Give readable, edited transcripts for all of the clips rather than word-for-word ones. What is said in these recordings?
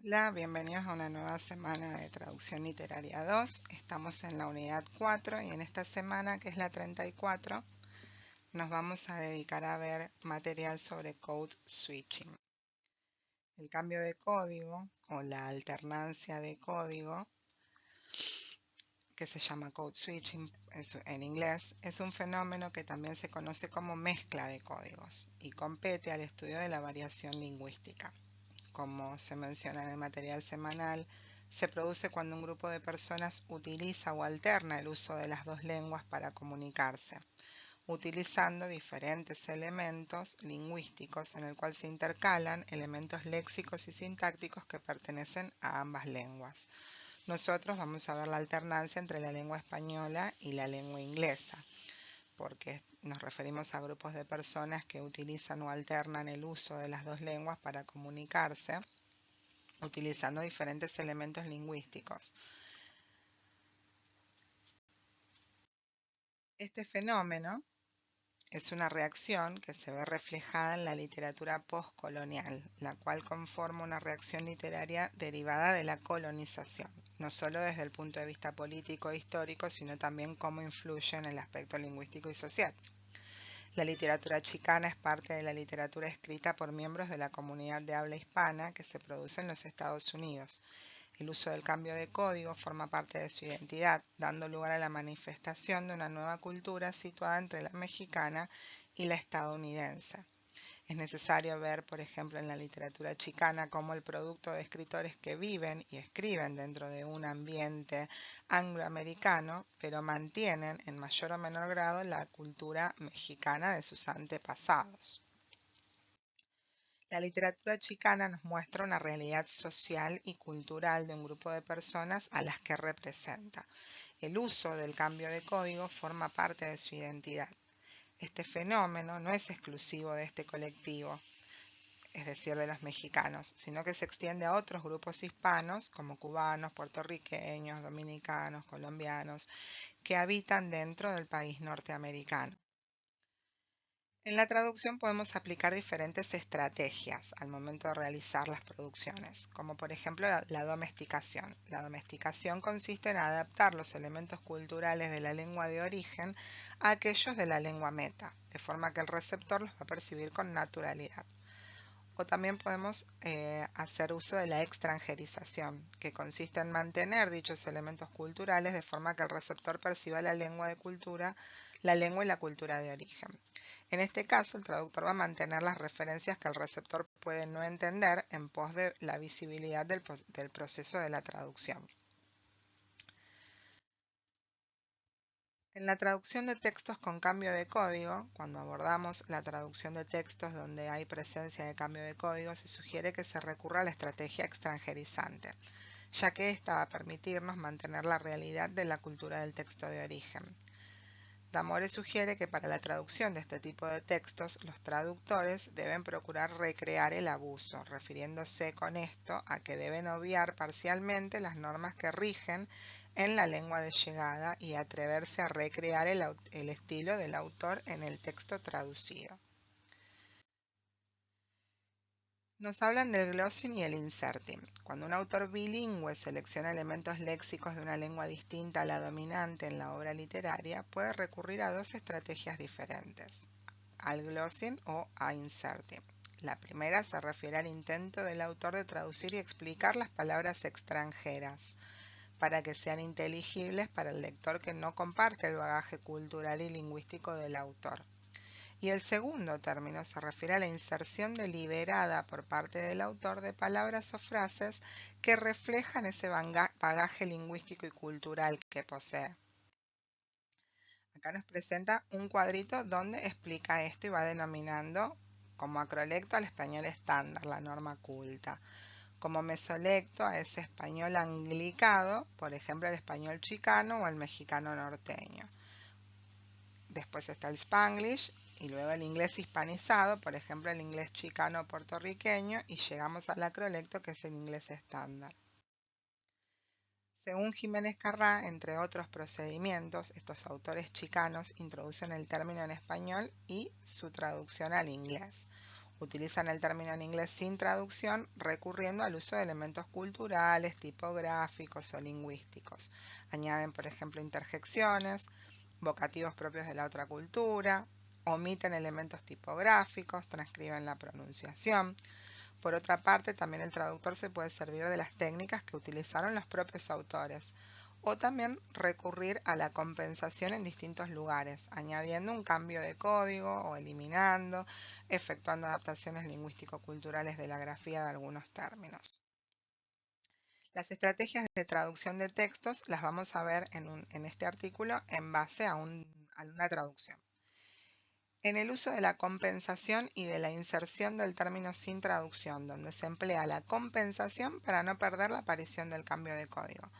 Hola, bienvenidos a una nueva semana de Traducción Literaria 2. Estamos en la unidad 4 y en esta semana, que es la 34, nos vamos a dedicar a ver material sobre Code Switching. El cambio de código o la alternancia de código, que se llama Code Switching en inglés, es un fenómeno que también se conoce como mezcla de códigos y compete al estudio de la variación lingüística. Como se menciona en el material semanal, se produce cuando un grupo de personas utiliza o alterna el uso de las dos lenguas para comunicarse, utilizando diferentes elementos lingüísticos en el cual se intercalan elementos léxicos y sintácticos que pertenecen a ambas lenguas. Nosotros vamos a ver la alternancia entre la lengua española y la lengua inglesa, porque nos referimos a grupos de personas que utilizan o alternan el uso de las dos lenguas para comunicarse, utilizando diferentes elementos lingüísticos. Este fenómeno es una reacción que se ve reflejada en la literatura postcolonial, la cual conforma una reacción literaria derivada de la colonización, no solo desde el punto de vista político e histórico, sino también cómo influye en el aspecto lingüístico y social. La literatura chicana es parte de la literatura escrita por miembros de la comunidad de habla hispana que se produce en los Estados Unidos. El uso del cambio de código forma parte de su identidad, dando lugar a la manifestación de una nueva cultura situada entre la mexicana y la estadounidense. Es necesario ver, por ejemplo, en la literatura chicana cómo el producto de escritores que viven y escriben dentro de un ambiente angloamericano, pero mantienen en mayor o menor grado la cultura mexicana de sus antepasados. La literatura chicana nos muestra una realidad social y cultural de un grupo de personas a las que representa. El uso del cambio de código forma parte de su identidad. Este fenómeno no es exclusivo de este colectivo, es decir, de los mexicanos, sino que se extiende a otros grupos hispanos como cubanos, puertorriqueños, dominicanos, colombianos, que habitan dentro del país norteamericano. En la traducción podemos aplicar diferentes estrategias al momento de realizar las producciones, como por ejemplo la domesticación. La domesticación consiste en adaptar los elementos culturales de la lengua de origen a aquellos de la lengua meta, de forma que el receptor los va a percibir con naturalidad. O también podemos hacer uso de la extranjerización, que consiste en mantener dichos elementos culturales de forma que el receptor perciba la lengua y la cultura de origen. En este caso, el traductor va a mantener las referencias que el receptor puede no entender en pos de la visibilidad del proceso de la traducción. En la traducción de textos con cambio de código, cuando abordamos la traducción de textos donde hay presencia de cambio de código, se sugiere que se recurra a la estrategia extranjerizante, ya que esta va a permitirnos mantener la realidad de la cultura del texto de origen. Damore sugiere que para la traducción de este tipo de textos, los traductores deben procurar recrear el abuso, refiriéndose con esto a que deben obviar parcialmente las normas que rigen en la lengua de llegada y atreverse a recrear el estilo del autor en el texto traducido. Nos hablan del glossing y el inserting. Cuando un autor bilingüe selecciona elementos léxicos de una lengua distinta a la dominante en la obra literaria, puede recurrir a dos estrategias diferentes, al glossing o a inserting. La primera se refiere al intento del autor de traducir y explicar las palabras extranjeras para que sean inteligibles para el lector que no comparte el bagaje cultural y lingüístico del autor. Y el segundo término se refiere a la inserción deliberada por parte del autor de palabras o frases que reflejan ese bagaje lingüístico y cultural que posee. Acá nos presenta un cuadrito donde explica esto y va denominando como acrolecto al español estándar, la norma culta, como mesolecto a ese español anglicado, por ejemplo el español chicano o el mexicano norteño. Después está el Spanglish y luego el inglés hispanizado, por ejemplo el inglés chicano puertorriqueño, y llegamos al acrolecto, que es el inglés estándar. Según Jiménez Carrá, entre otros procedimientos, estos autores chicanos introducen el término en español y su traducción al inglés. Utilizan el término en inglés sin traducción, recurriendo al uso de elementos culturales, tipográficos o lingüísticos. Añaden, por ejemplo, interjecciones, vocativos propios de la otra cultura, omiten elementos tipográficos, transcriben la pronunciación. Por otra parte, también el traductor se puede servir de las técnicas que utilizaron los propios autores, o también recurrir a la compensación en distintos lugares, añadiendo un cambio de código o eliminando, efectuando adaptaciones lingüístico-culturales de la grafía de algunos términos. Las estrategias de traducción de textos las vamos a ver en este artículo en base a una traducción. En el uso de la compensación y de la inserción del término sin traducción, donde se emplea la compensación para no perder la aparición del cambio de código.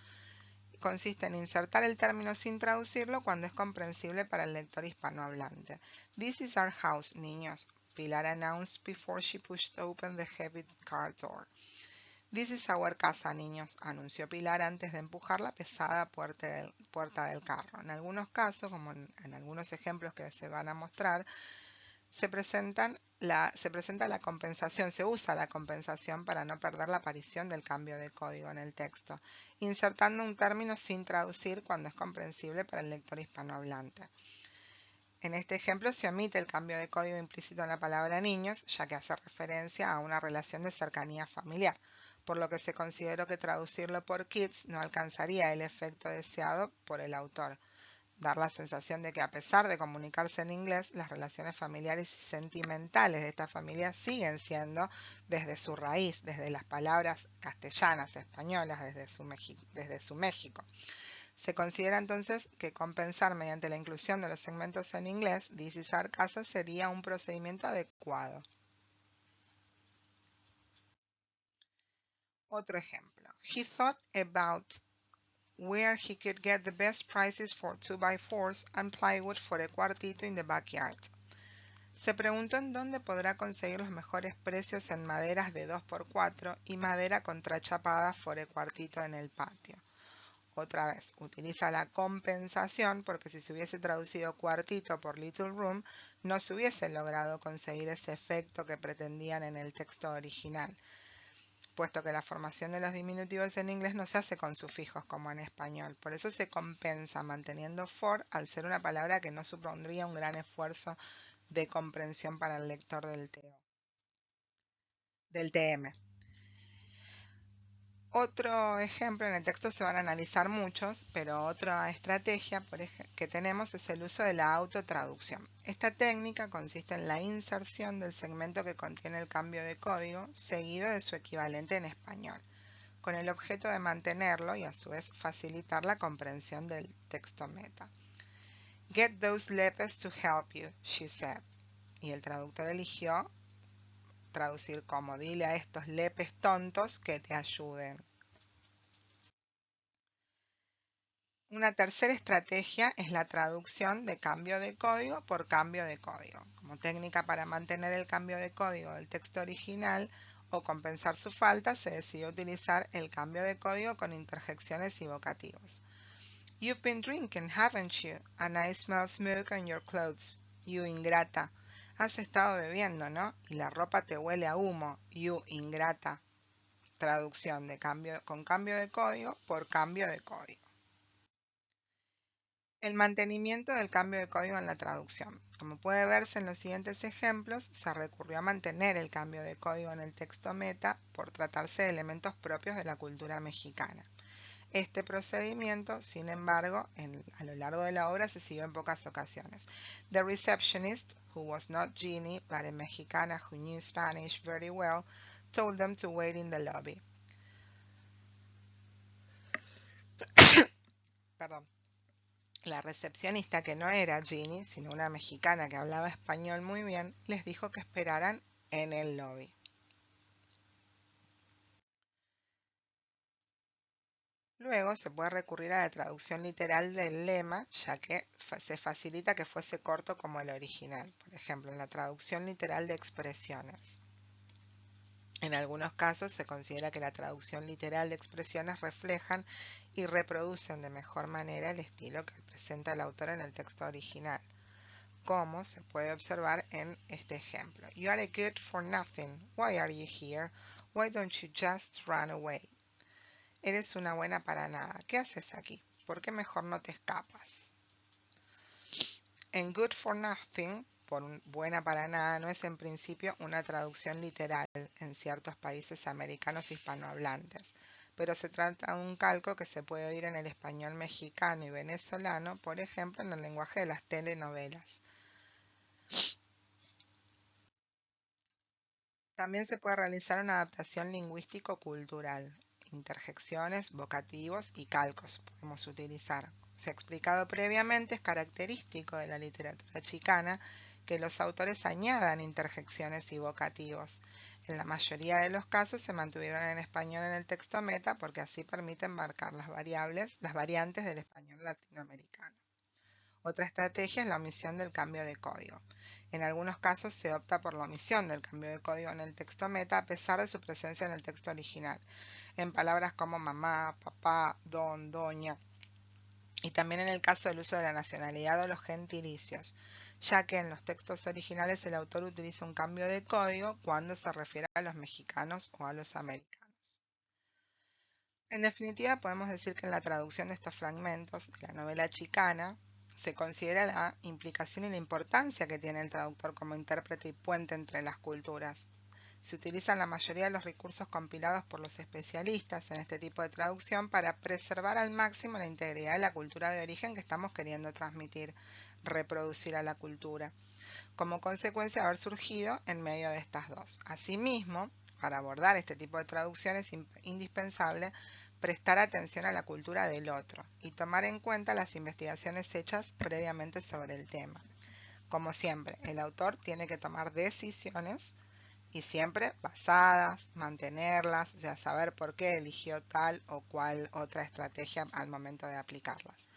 Consiste en insertar el término sin traducirlo cuando es comprensible para el lector hispanohablante. This is our house, niños, Pilar announced before she pushed open the heavy car door. This is our casa, niños, anunció Pilar antes de empujar la pesada puerta del carro. En algunos casos, como en algunos ejemplos que se van a mostrar, se presenta la compensación, se usa la compensación para no perder la aparición del cambio de código en el texto, insertando un término sin traducir cuando es comprensible para el lector hispanohablante. En este ejemplo se omite el cambio de código implícito en la palabra niños, ya que hace referencia a una relación de cercanía familiar, por lo que se consideró que traducirlo por kids no alcanzaría el efecto deseado por el autor. Dar la sensación de que a pesar de comunicarse en inglés, las relaciones familiares y sentimentales de esta familia siguen siendo desde su raíz, desde las palabras castellanas, españolas, desde su México. Se considera entonces que compensar mediante la inclusión de los segmentos en inglés, this is our casa, sería un procedimiento adecuado. Otro ejemplo. He thought about where he could get the best prices for 2x4s and plywood for a cuartito in the backyard. Se preguntó en dónde podrá conseguir los mejores precios en maderas de 2x4 y madera contrachapada for a cuartito en el patio. Otra vez, utiliza la compensación porque si se hubiese traducido cuartito por little room, no se hubiese logrado conseguir ese efecto que pretendían en el texto original, puesto que la formación de los diminutivos en inglés no se hace con sufijos como en español. Por eso se compensa manteniendo for al ser una palabra que no supondría un gran esfuerzo de comprensión para el lector del TM. Otro ejemplo, en el texto se van a analizar muchos, pero otra estrategia que tenemos es el uso de la autotraducción. Esta técnica consiste en la inserción del segmento que contiene el cambio de código, seguido de su equivalente en español, con el objeto de mantenerlo y a su vez facilitar la comprensión del texto meta. Get those lepes to help you, she said. Y el traductor eligió traducir como dile a estos lepes tontos que te ayuden. Una tercera estrategia es la traducción de cambio de código por cambio de código. Como técnica para mantener el cambio de código del texto original o compensar su falta, se decidió utilizar el cambio de código con interjecciones y vocativos. You've been drinking, haven't you? And I smell smoke on your clothes. You ingrata. Has estado bebiendo, ¿no? Y la ropa te huele a humo. You ingrata. Traducción con cambio de código por cambio de código. El mantenimiento del cambio de código en la traducción. Como puede verse en los siguientes ejemplos, se recurrió a mantener el cambio de código en el texto meta por tratarse de elementos propios de la cultura mexicana. Este procedimiento, sin embargo, a lo largo de la obra se siguió en pocas ocasiones. The receptionist, who was not Jeannie, but a mexicana who knew Spanish very well, told them to wait in the lobby. Perdón. La recepcionista, que no era Jeannie, sino una mexicana que hablaba español muy bien, les dijo que esperaran en el lobby. Luego se puede recurrir a la traducción literal del lema, ya que se facilita que fuese corto como el original. Por ejemplo, en la traducción literal de expresiones. En algunos casos se considera que la traducción literal de expresiones reflejan y reproducen de mejor manera el estilo que presenta el autor en el texto original. como se puede observar en este ejemplo. You are a good for nothing. Why are you here? Why don't you just run away? Eres una buena para nada. ¿Qué haces aquí? ¿Por qué mejor no te escapas? En good for nothing, por buena para nada, no es en principio una traducción literal en ciertos países americanos hispanohablantes, pero se trata de un calco que se puede oír en el español mexicano y venezolano, por ejemplo, en el lenguaje de las telenovelas. También se puede realizar una adaptación lingüístico-cultural. Interjecciones, vocativos y calcos podemos utilizar. Se ha explicado previamente, es característico de la literatura chicana que los autores añadan interjecciones y vocativos. En la mayoría de los casos se mantuvieron en español en el texto meta porque así permiten marcar las variantes del español latinoamericano. Otra estrategia es la omisión del cambio de código. En algunos casos se opta por la omisión del cambio de código en el texto meta a pesar de su presencia en el texto original, en palabras como mamá, papá, don, doña, y también en el caso del uso de la nacionalidad o los gentilicios, ya que en los textos originales el autor utiliza un cambio de código cuando se refiere a los mexicanos o a los americanos. En definitiva, podemos decir que en la traducción de estos fragmentos de la novela chicana se considera la implicación y la importancia que tiene el traductor como intérprete y puente entre las culturas. Se utilizan la mayoría de los recursos compilados por los especialistas en este tipo de traducción para preservar al máximo la integridad de la cultura de origen que estamos queriendo transmitir, reproducir a la cultura, como consecuencia de haber surgido en medio de estas dos. Asimismo, para abordar este tipo de traducción es indispensable prestar atención a la cultura del otro y tomar en cuenta las investigaciones hechas previamente sobre el tema. Como siempre, el autor tiene que tomar decisiones y siempre basadas, mantenerlas, o sea, saber por qué eligió tal o cual otra estrategia al momento de aplicarlas.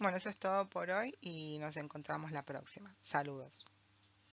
Bueno, eso es todo por hoy y nos encontramos la próxima. Saludos.